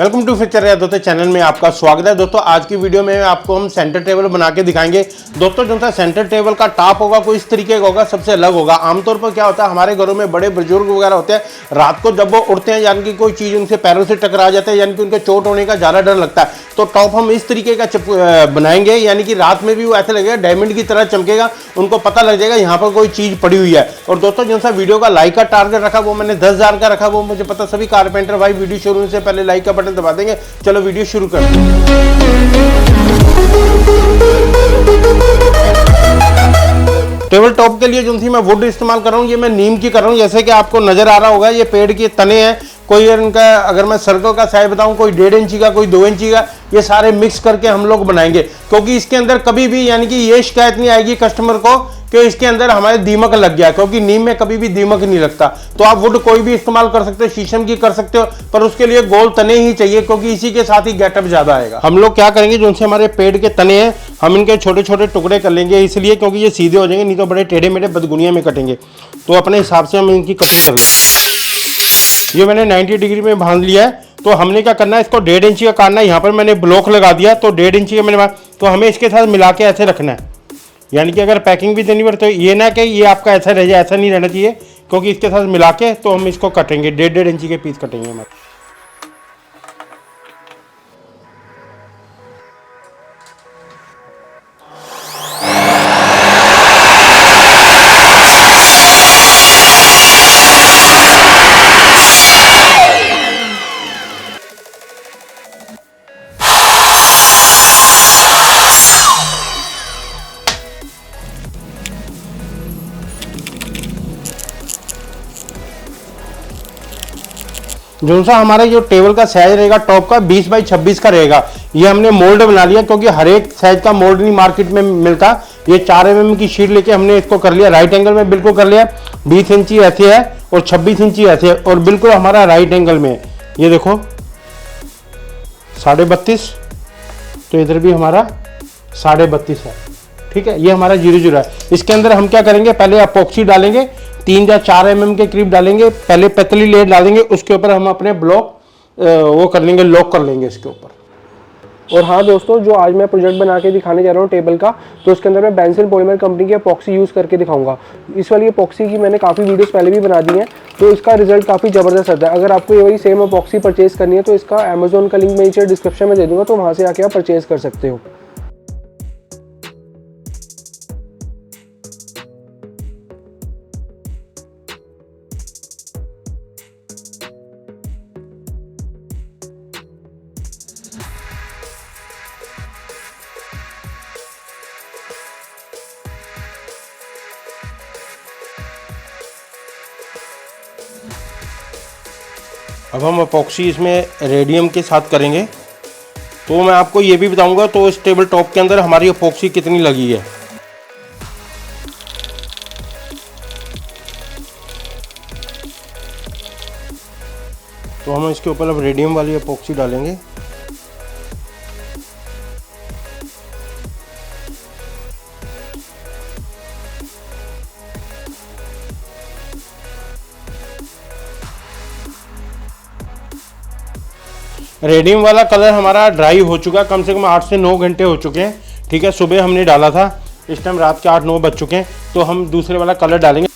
Welcome to future या दोस्तों channel में आपका स्वागत है। दोस्तों आज की वीडियो में आपको हम सेंटर टेबल बना के दिखाएंगे। दोस्तों जो सा सेंटर टेबल का टॉप होगा कोई इस तरीके का होगा, सबसे अलग होगा। आमतौर पर क्या होता है, हमारे घरों में बड़े बुजुर्ग वगैरह होते हैं, रात को जब वो उठते हैं यानी कि कोई चीज़ उनसे पैरों से टकरा जाता है, यानी कि उनके चोट होने का ज़्यादा डर लगता है। तो टॉप हम इस तरीके का बनाएंगे, यानी कि रात में भी वो ऐसे लगेगा डायमंड की तरह चमकेगा, उनको पता लग जाएगा यहाँ पर कोई चीज़ पड़ी हुई है। और दोस्तों जो सा वीडियो का लाइक का टारगेट रखा वो मैंने 10,000 का रखा, वो मुझे पता सभी कारपेंटर भाई वीडियो शुरू होने से पहले लाइक का बटन दबा देंगे। चलो वीडियो शुरू करते हैं। टेबल टॉप के लिए जो थी मैं वुड इस्तेमाल कर रहा हूँ, ये मैं नीम की कर रहा हूँ। जैसे कि आपको नजर आ रहा होगा ये पेड़ के तने हैं, कोई इनका अगर मैं सर्कल का साइज बताऊं, कोई 1.5 इंची का, कोई 2 इंची का, ये सारे मिक्स करके हम लोग बनाएंगे। क्योंकि इसके अंदर कभी भी यानी कि ये शिकायत नहीं आएगी कस्टमर को कि इसके अंदर हमारे दीमक लग गया, क्योंकि नीम में कभी भी दीमक नहीं लगता। तो आप वुड कोई भी इस्तेमाल कर सकते हो, शीशम की कर सकते हो, पर उसके लिए गोल तने ही चाहिए, क्योंकि इसी के साथ ही गेटअप ज्यादा आएगा। हम लोग क्या करेंगे, जो से हमारे पेड़ के तने हैं हम इनके छोटे छोटे टुकड़े कर लेंगे, इसलिए क्योंकि ये सीधे हो जाएंगे, नहीं तो बड़े टेढ़े मेढ़े बदगुनिया में कटेंगे। तो अपने हिसाब से हम इनकी कटिंग कर लेंगे। ये मैंने 90 डिग्री में बांध लिया है। तो हमने क्या करना है, इसको 1.5 इंची का काटना है। यहाँ पर मैंने ब्लॉक लगा दिया, तो 1.5 इंची का मैंने, तो हमें इसके साथ मिला के ऐसे रखना है। यानी कि अगर पैकिंग भी देनी पड़े तो ये ना कि ये आपका ऐसा रह जाए, ऐसा नहीं रहना चाहिए, क्योंकि इसके साथ मिला के तो हम इसको कटेंगे, 1.5 इंची के पीस कटेंगे हमारे। जो सा हमारा जो टेबल का साइज रहेगा टॉप का 20 बाई 26 का रहेगा। ये हमने मोल्ड बना लिया, क्योंकि हर एक साइज का मोल्ड नहीं मार्केट में मिलता। ये 4 mm की शीट लेके हमने इसको कर लिया, राइट एंगल में बिल्कुल कर लिया। 20 इंची ऐसे है और 26 इंची ऐसे है, और बिल्कुल हमारा राइट एंगल में। ये देखो 32.5, तो इधर भी हमारा 32.5 है। ठीक है, ये हमारा 0-0 है। इसके अंदर हम क्या करेंगे, पहले अपोक्सी डालेंगे, 3 या 4 mm के करीब डालेंगे। पहले पतली लेयर डालेंगे, उसके ऊपर हम अपने ब्लॉक वो कर लेंगे, लॉक कर लेंगे इसके ऊपर। और हाँ दोस्तों, जो आज मैं प्रोजेक्ट बना के दिखाने जा रहा हूँ टेबल का, तो उसके अंदर मैं बेंसिन पॉलीमर कंपनी की एपॉक्सी यूज़ करके दिखाऊंगा। इस वाली एपॉक्सी की मैंने काफ़ी वीडियोस पहले भी बना दी हैं, तो इसका रिजल्ट काफ़ी ज़बरदस्त आता है। अगर आपको ये वही सेम एपॉक्सी परचेज़ करनी है तो इसका अमेजोन का लिंक मैं नीचे डिस्क्रिप्शन में दे दूँगा, तो वहाँ से आके आप परचेज़ कर सकते हो। अब हम अपॉक्सी इसमें रेडियम के साथ करेंगे, तो मैं आपको ये भी बताऊंगा तो इस टेबल टॉप के अंदर हमारी अपॉक्सी कितनी लगी है। तो हम इसके ऊपर अब रेडियम वाली अपॉक्सी डालेंगे। रेडियम वाला कलर हमारा ड्राई हो चुका, कम से कम 8 से 9 घंटे हो चुके हैं। ठीक है, सुबह हमने डाला था, इस टाइम रात के 8-9 बज चुके हैं। तो हम दूसरे वाला कलर डालेंगे।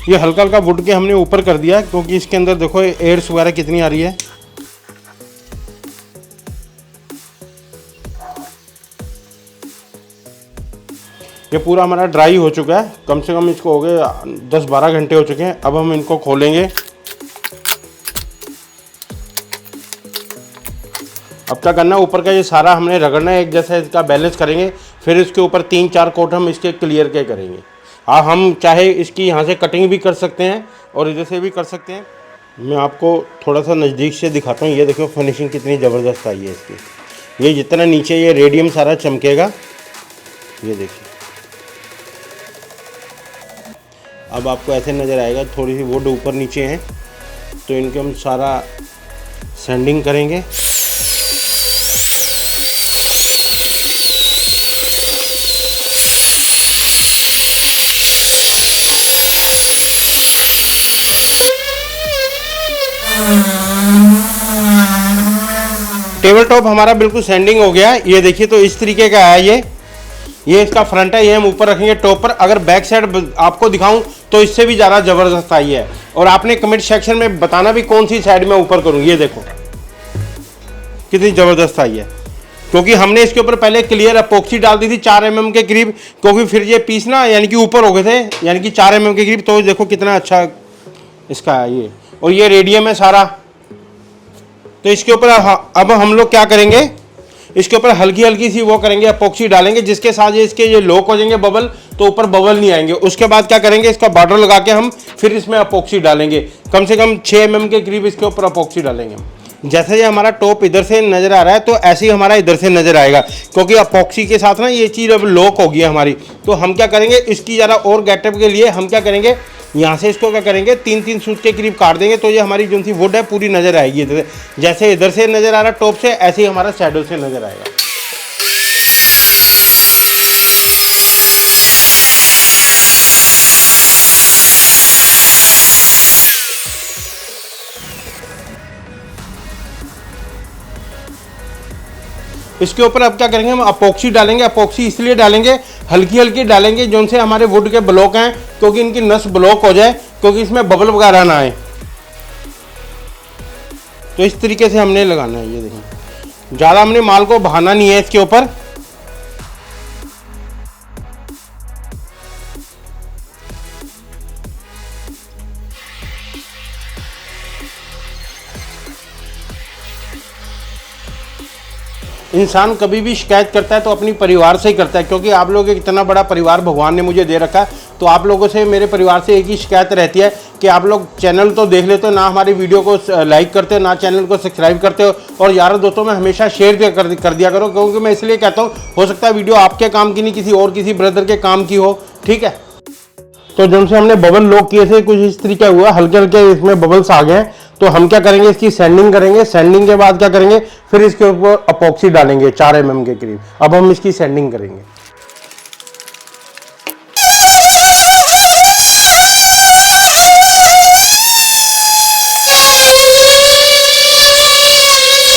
ये हल्का हल्का वुड के हमने ऊपर कर दिया, क्योंकि इसके अंदर देखो एयर्स वगैरह कितनी आ रही है। ये पूरा हमारा ड्राई हो चुका है, कम से कम इसको हो गए 10-12 घंटे हो चुके हैं। अब हम इनको खोलेंगे। अब क्या करना है, ऊपर का ये सारा हमने रगड़ना है, एक जैसा इसका बैलेंस करेंगे। फिर इसके ऊपर 3-4 कोट हम इसके क्लियर के करेंगे। हम चाहे इसकी यहाँ से कटिंग भी कर सकते हैं और इधर से भी कर सकते हैं। मैं आपको थोड़ा सा नज़दीक से दिखाता हूँ। ये देखो फिनिशिंग कितनी ज़बरदस्त आई है इसकी। ये जितना नीचे ये रेडियम सारा चमकेगा, ये देखिए। अब आपको ऐसे नज़र आएगा, थोड़ी सी वुड ऊपर नीचे हैं, तो इनके हम सारा सैंडिंग करेंगे। टेबल टॉप हमारा बिल्कुल सैंडिंग हो गया, ये देखिए। तो इस तरीके का है ये इसका फ्रंट है, ये हम ऊपर रखेंगे टॉप पर। अगर बैक साइड आपको दिखाऊं तो इससे भी ज़्यादा ज़बरदस्त आई है। और आपने कमेंट सेक्शन में बताना भी कौन सी साइड में ऊपर करूं। ये देखो कितनी ज़बरदस्त आई है, क्योंकि हमने इसके ऊपर पहले क्लियर अपोक्सी डाल दी थी 4 mm के करीब, क्योंकि फिर ये पीस ना यानी कि ऊपर हो गए थे, यानी कि 4 mm के करीब। तो देखो कितना अच्छा इसका है ये, और ये रेडियम है सारा। तो इसके ऊपर अब हम लोग क्या करेंगे, इसके ऊपर हल्की हल्की सी वो करेंगे, अपोक्सी डालेंगे, जिसके साथ इसके ये लॉक हो जाएंगे बबल, तो ऊपर बबल नहीं आएंगे। उसके बाद क्या करेंगे, इसका बॉर्डर लगा के हम फिर इसमें अपोक्सी डालेंगे, कम से कम 6 mm के करीब इसके ऊपर अपोक्सी डालेंगे। जैसे ये हमारा टॉप इधर से नज़र आ रहा है, तो ऐसे ही हमारा इधर से नज़र आएगा, क्योंकि अपोक्सी के साथ ना ये चीज़ अब लॉक होगी हमारी। तो हम क्या करेंगे, इसकी ज़रा और गेटअप के लिए हम क्या करेंगे, यहाँ से इसको क्या करेंगे 3-3 सूत के करीब काट देंगे, तो ये हमारी जो सी वुड है पूरी नज़र आएगी। इधर जैसे इधर से नज़र आ रहा है टॉप से, ऐसे ही हमारा शैडो से नज़र आएगा। इसके ऊपर अब क्या करेंगे, हम अपोक्सी डालेंगे। अपोक्सी इसलिए डालेंगे, हल्की हल्की डालेंगे, जो से हमारे वुड के ब्लॉक हैं, क्योंकि इनकी नस ब्लॉक हो जाए, क्योंकि इसमें बबल वगैरह ना आए। तो इस तरीके से हमने लगाना है। ये देखिए, ज़्यादा हमने माल को बहाना नहीं है इसके ऊपर। इंसान कभी भी शिकायत करता है तो अपनी परिवार से ही करता है, क्योंकि आप लोग एक इतना बड़ा परिवार भगवान ने मुझे दे रखा है। तो आप लोगों से, मेरे परिवार से एक ही शिकायत रहती है कि आप लोग चैनल तो देख लेते हो ना, हमारी वीडियो को लाइक करते हो ना, चैनल को सब्सक्राइब करते हो, और यारों दोस्तों में हमेशा शेयर कर दिया करो, क्योंकि मैं इसलिए कहता हूँ, हो सकता है वीडियो आपके काम की नहीं, किसी और किसी ब्रदर के काम की हो, ठीक है। तो जब से हमने बबल लॉक किए थे, कुछ इस तरीके हुआ, हल्के हल्के इसमें बबल्स आ गए हैं। तो हम क्या करेंगे, इसकी सैंडिंग करेंगे। सैंडिंग के बाद क्या करेंगे, फिर इसके ऊपर अपोक्सी डालेंगे 4 mm के करीब। अब हम इसकी सैंडिंग करेंगे।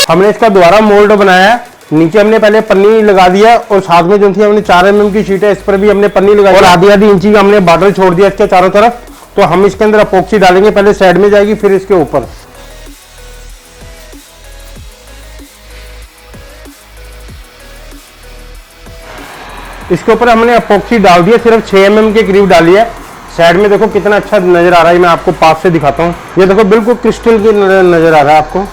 हमने इसका दोबारा मोल्ड बनाया है। नीचे हमने पहले पन्नी लगा दिया, और साथ में जो थी हमने 4 mm की शीट है, इस पर भी हमने पन्नी लगाई, और आधी इंची का हमने बॉर्डर छोड़ दिया इसके चारों तरफ। तो हम इसके अंदर अपोक्सी डालेंगे, पहले साइड में जाएगी, फिर इसके ऊपर। इसके ऊपर हमने अपोक्सी डाल दिया, सिर्फ 6 mm के करीब डाली है। साइड में देखो कितना अच्छा नजर आ रहा है, मैं आपको पास से दिखाता हूँ। ये देखो बिल्कुल क्रिस्टल की नजर आ रहा है आपको।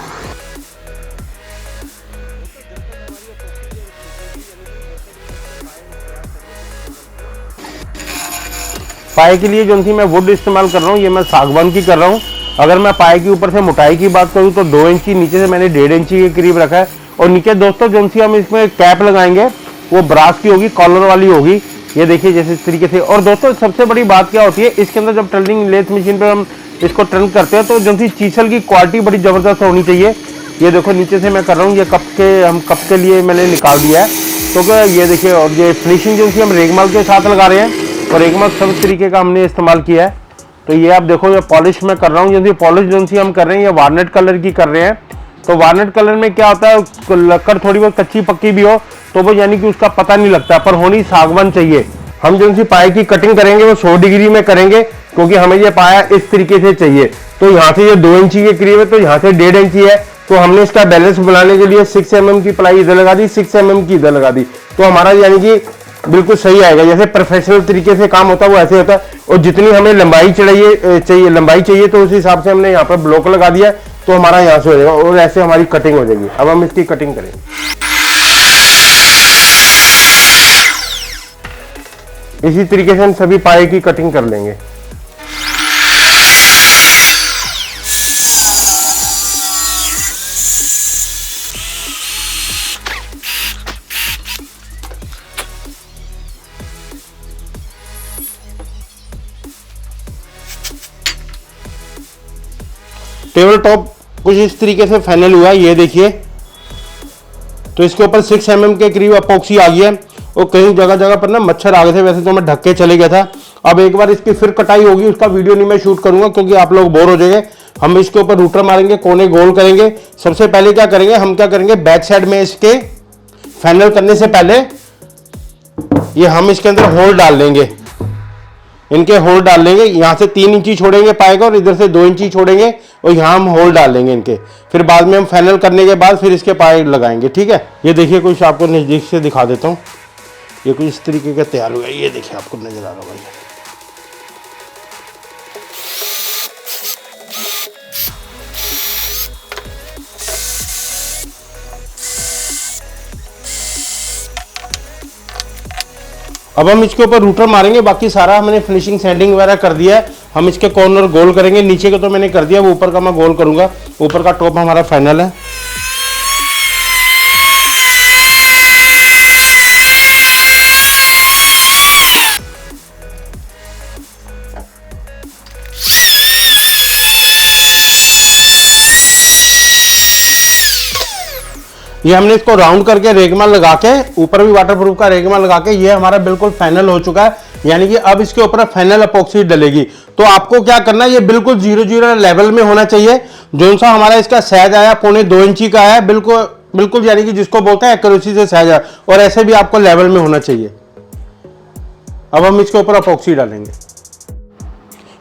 पाए के लिए जो थी मैं वुड इस्तेमाल कर रहा हूँ, ये मैं सागवान की कर रहा हूँ। अगर मैं पाए के ऊपर से मोटाई की बात करूँ तो 2 इंची, नीचे से मैंने 1.5 इंची के करीब रखा है। और नीचे दोस्तों जो सी हम इसमें कैप लगाएंगे, वो ब्रास की होगी, कॉलर वाली होगी। ये देखिए जैसे इस तरीके से। और दोस्तों सबसे बड़ी बात क्या होती है, इसके अंदर जब टर्निंग लेथ मशीन पर हम इसको टर्न करते हैं, तो जो सी चीसल की क्वालिटी बड़ी ज़बरदस्त होनी चाहिए। ये देखो नीचे से मैं कर रहा हूँ, ये हम कप के लिए मैंने निकाल दिया है। तो ये देखिए, और ये फिनिशिंग जो सी हम रेगमाल के साथ लगा रहे हैं, और रेगमाल सब तरीके का हमने इस्तेमाल किया है। तो ये आप देखो, ये पॉलिश मैं कर रहा हूँ, जैसे पॉलिश जो सी हम कर रहे हैं, ये वार्नेट कलर की कर रहे हैं। तो वार्नेट कलर में क्या होता है, लक्कर थोड़ी बहुत कच्ची पक्की भी हो तो वो यानी कि उसका पता नहीं लगता, पर होनी सागवान चाहिए। हम जो सी पाए की कटिंग करेंगे वो 100 डिग्री में करेंगे, क्योंकि हमें ये पाया इस तरीके से चाहिए। तो यहाँ से ये 2 इंची के करीब है, तो यहाँ से 1.5 इंची है। तो हमने इसका बैलेंस बनाने के लिए 6 mm की प्लाई इधर लगा दी, 6 mm की इधर लगा दी। तो हमारा यानी कि बिल्कुल सही आएगा। जैसे प्रोफेशनल तरीके से काम होता है वो ऐसे होता है। और जितनी हमें लंबाई चाहिए तो उस हिसाब से हमने यहाँ पर ब्लॉक लगा दिया, तो हमारा यहाँ से हो जाएगा, और ऐसे हमारी कटिंग हो जाएगी। अब हम इसकी कटिंग करेंगे। इसी तरीके से हम सभी पाए की कटिंग कर लेंगे। टेबल टॉप कुछ इस तरीके से फाइनल हुआ, ये देखिए। तो इसके ऊपर 6 mm के करीब अपोक्सी आ गई है, और कई जगह जगह पर ना मच्छर आ गए थे, वैसे तो मैं ढक के चले गया था। अब एक बार इसकी फिर कटाई होगी, उसका वीडियो नहीं मैं शूट करूंगा क्योंकि आप लोग बोर हो जाएंगे। हम इसके ऊपर रूटर मारेंगे, कोने गोल करेंगे। सबसे पहले क्या करेंगे, हम क्या करेंगे, बैक साइड में इसके फाइनल करने से पहले ये हम इसके अंदर होल डाल लेंगे, इनके होल डाल लेंगे। यहां से 3 इंची छोड़ेंगे पाए का और इधर से 2 इंची छोड़ेंगे और यहां हम होल डाल लेंगे इनके। फिर बाद में हम फाइनल करने के बाद फिर इसके पाए लगाएंगे, ठीक है। ये देखिए कुछ आपको नजदीक से दिखा देता हूं, ये कुछ इस तरीके का तैयार हुआ है। ये देखिए आपको नजर आ रहा होगा। अब हम इसके ऊपर रूटर मारेंगे, बाकी सारा हमने फिनिशिंग सैंडिंग वगैरह कर दिया है। हम इसके कॉर्नर गोल करेंगे, नीचे का तो मैंने कर दिया, वो ऊपर का मैं गोल करूंगा। ऊपर का टॉप हमारा फाइनल है। ये हमने इसको राउंड करके रेगमा लगा के, ऊपर भी वाटरप्रूफ का रेगमा लगा के, ये हमारा बिल्कुल फाइनल हो चुका है। यानी कि अब इसके ऊपर फाइनल एपॉक्सी डलेगी। तो आपको क्या करना है, ये बिल्कुल 0-0 लेवल में होना चाहिए। जो सा हमारा इसका साइज आया 1.25 इंची का है, बिल्कुल बिल्कुल, यानी कि जिसको बोलते हैं एक्यूरेसी से साइज आया, और ऐसे भी आपको लेवल में होना चाहिए। अब हम इसके ऊपर एपॉक्सी डालेंगे।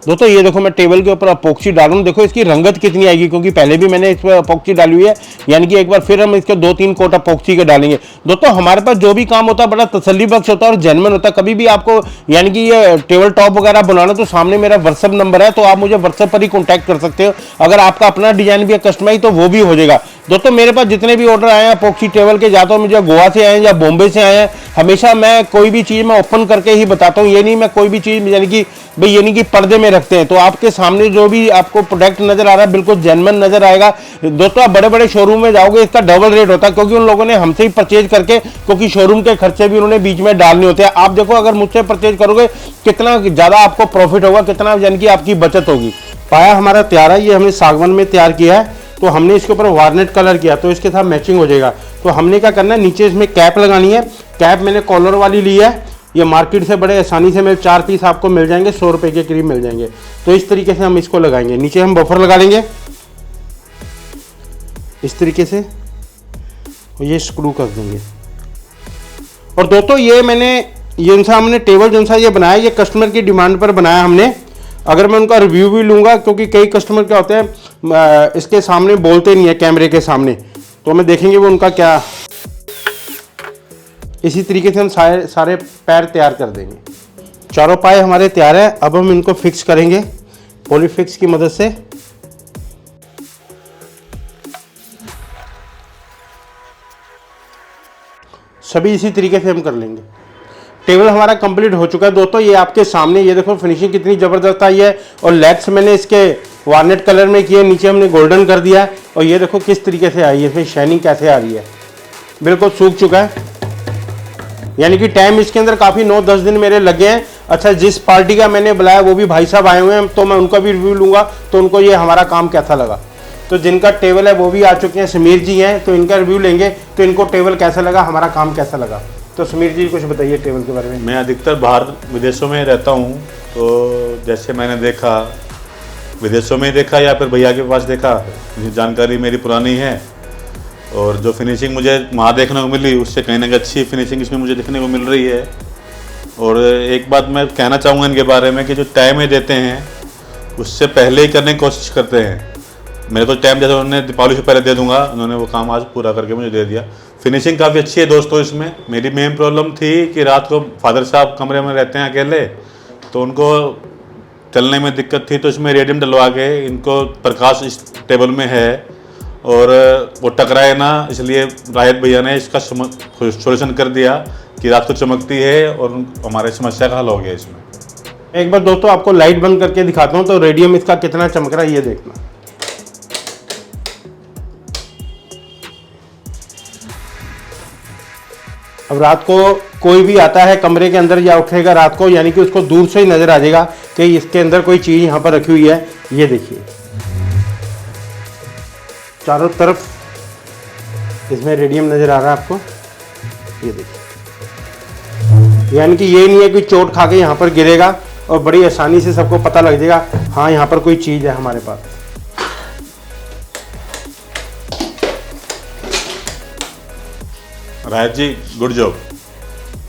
दोस्तों ये देखो मैं टेबल के ऊपर एपॉक्सी डाल रहा हूँ, देखो इसकी रंगत कितनी आएगी, क्योंकि पहले भी मैंने इस पर एपॉक्सी डाली हुई है। यानी कि एक बार फिर हम इसके 2-3 कोट एपॉक्सी के डालेंगे। दोस्तों हमारे पास जो भी काम होता है बड़ा तसल्ली बख्श होता है और जेन्युइन होता है। कभी भी आपको यानी कि ये टेबल टॉप वगैरह बनाना, तो सामने मेरा व्हाट्सअप नंबर है, तो आप मुझे व्हाट्सअप पर ही कॉन्टैक्ट कर सकते हो। अगर आपका अपना डिजाइन भी है कस्टमाइज, तो वो भी हो जाएगा। दोस्तों मेरे पास जितने भी ऑर्डर आए हैं एपॉक्सी टेबल के, या तो मुझे गोवा से आए हैं या बॉम्बे से आए हैं, हमेशा मैं कोई भी चीज़ मैं ओपन करके ही बताता हूँ। ये नहीं मैं कोई भी चीज़ यानी कि भाई ये नहीं कि पर्दे में रखते हैं। तो आपके सामने जो भी आपको प्रोडक्ट नजर आ रहा है बिल्कुल जेन्युइन नजर आएगा। दोस्तों आप बड़े बड़े शोरूम में जाओगे, इसका डबल रेट होता है, क्योंकि उन लोगों ने हमसे ही परचेज करके, क्योंकि शोरूम के खर्चे भी उन्होंने बीच में डालने होते हैं। आप देखो अगर मुझसे परचेज करोगे कितना ज्यादा आपको प्रॉफिट होगा, कितना यानी कि आपकी बचत होगी। पाया हमारा तैयार है, ये हमने सागवान में तैयार किया है। तो हमने इसके ऊपर वार्नेट कलर किया, तो इसके साथ मैचिंग हो जाएगा। तो हमने क्या करना है, नीचे इसमें कैप लगानी है। कैप मैंने कॉलर वाली ली है, ये मार्केट से बड़े आसानी से मेरे 4 पीस आपको मिल जाएंगे, 100 रुपए के करीब मिल जाएंगे। तो इस तरीके से हम इसको लगाएंगे। नीचे हम बफर लगा लेंगे इस तरीके से, और ये स्क्रू कर देंगे। और दोस्तों ये मैंने ये हमने टेबल जो सा ये बनाया, ये कस्टमर की डिमांड पर बनाया हमने। अगर मैं उनका रिव्यू भी लूँगा, क्योंकि कई कस्टमर क्या होते हैं इसके सामने बोलते नहीं है कैमरे के सामने, तो हमें देखेंगे वो उनका क्या। इसी तरीके से हम सारे पैर तैयार कर देंगे। चारों पाए हमारे तैयार है। अब हम इनको फिक्स करेंगे पॉलीफिक्स की मदद से। सभी इसी तरीके से हम कर लेंगे। टेबल हमारा कंप्लीट हो चुका है दोस्तों। ये आपके सामने, ये देखो फिनिशिंग कितनी ज़बरदस्त आई है। और लेग्स मैंने इसके वार्नेट कलर में किए, नीचे हमने गोल्डन कर दिया। और ये देखो किस तरीके से आई है, इसमें शाइनिंग कैसे आ रही है, बिल्कुल सूख चुका है। यानी कि टाइम इसके अंदर काफ़ी 9-10 दिन मेरे लगे हैं। अच्छा, जिस पार्टी का मैंने बुलाया वो भी भाई साहब आए हुए हैं, तो मैं उनका भी रिव्यू लूँगा, तो उनको ये हमारा काम कैसा लगा। तो जिनका टेबल है वो भी आ चुके हैं, समीर जी हैं, तो इनका रिव्यू लेंगे, तो इनको टेबल कैसा लगा, हमारा काम कैसा लगा। तो समीर जी कुछ बताइए टेबल के बारे में। मैं अधिकतर बाहर विदेशों में रहता हूँ, तो जैसे मैंने देखा विदेशों में देखा या फिर भैया के पास देखा, जानकारी मेरी पुरानी है। और जो फिनिशिंग मुझे वहाँ देखने को मिली, उससे कहीं ना कहीं अच्छी फिनिशिंग इसमें मुझे देखने को मिल रही है। और एक बात मैं कहना चाहूँगा इनके बारे में कि जो टाइम ये देते हैं उससे पहले ही करने की कोशिश करते हैं। मेरे को टाइम जैसे उन्होंने दीपावली से पहले दे दूंगा, उन्होंने वो काम आज पूरा करके मुझे दे दिया। फिनिशिंग काफ़ी अच्छी है दोस्तों इसमें। मेरी मेन प्रॉब्लम थी कि रात को फादर साहब कमरे में रहते हैं अकेले, तो उनको चलने में दिक्कत थी। तो इसमें रेडियम डलवा के इनको प्रकाश इस टेबल में है और वो टकराए ना, इसलिए राहित भैया ने इसका सोल्यूशन कर दिया कि रात को चमकती है और हमारे समस्या का हल हो गया इसमें। एक बार दोस्तों आपको लाइट बंद करके दिखाता हूँ, तो रेडियम इसका कितना चमक रहा है ये देखना। अब रात को कोई भी आता है कमरे के अंदर या उठेगा रात को, यानी कि उसको दूर से ही नजर आ जाएगा कि इसके अंदर कोई चीज यहाँ पर रखी हुई है। ये देखिए चारों तरफ इसमें रेडियम नजर आ रहा है आपको, ये देखिए। यानी कि ये नहीं है कि चोट खा के यहाँ पर गिरेगा और बड़ी आसानी से सबको पता लग जाएगा हाँ यहाँ पर कोई चीज़ है हमारे पास। Raj ji good job.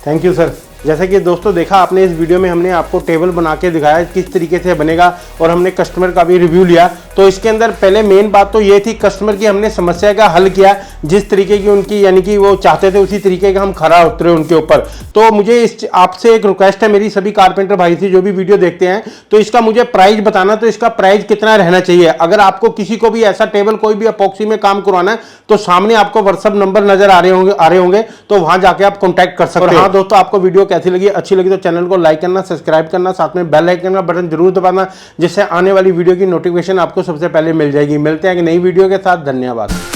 Thank you sir. जैसे कि दोस्तों देखा आपने, इस वीडियो में हमने आपको टेबल बना के दिखाया किस तरीके से बनेगा और हमने कस्टमर का भी रिव्यू लिया। तो इसके अंदर पहले मेन बात तो ये थी कस्टमर की हमने समस्या का हल किया, जिस तरीके की उनकी यानी कि वो चाहते थे उसी तरीके का हम खरा उतरे उनके ऊपर। तो मुझे इस आपसे एक रिक्वेस्ट है मेरी सभी कारपेंटर भाई से जो भी वीडियो देखते हैं, तो इसका मुझे प्राइस बताना, तो इसका प्राइस कितना रहना चाहिए। अगर आपको किसी को भी ऐसा टेबल कोई भी अपॉक्सी में काम करवाना है तो सामने आपको व्हाट्सअप नंबर नजर आ रहे होंगे तो वहां जाके आप कॉन्टैक्ट कर सकते हैं। हाँ दोस्तों, आपको वीडियो कैसी लगी, अच्छी लगी तो चैनल को लाइक करना, सब्सक्राइब करना, साथ में बेल आइकन का बटन जरूर दबाना, जिससे आने वाली वीडियो की नोटिफिकेशन आपको सबसे पहले मिल जाएगी। मिलते हैं एक नई वीडियो के साथ। धन्यवाद।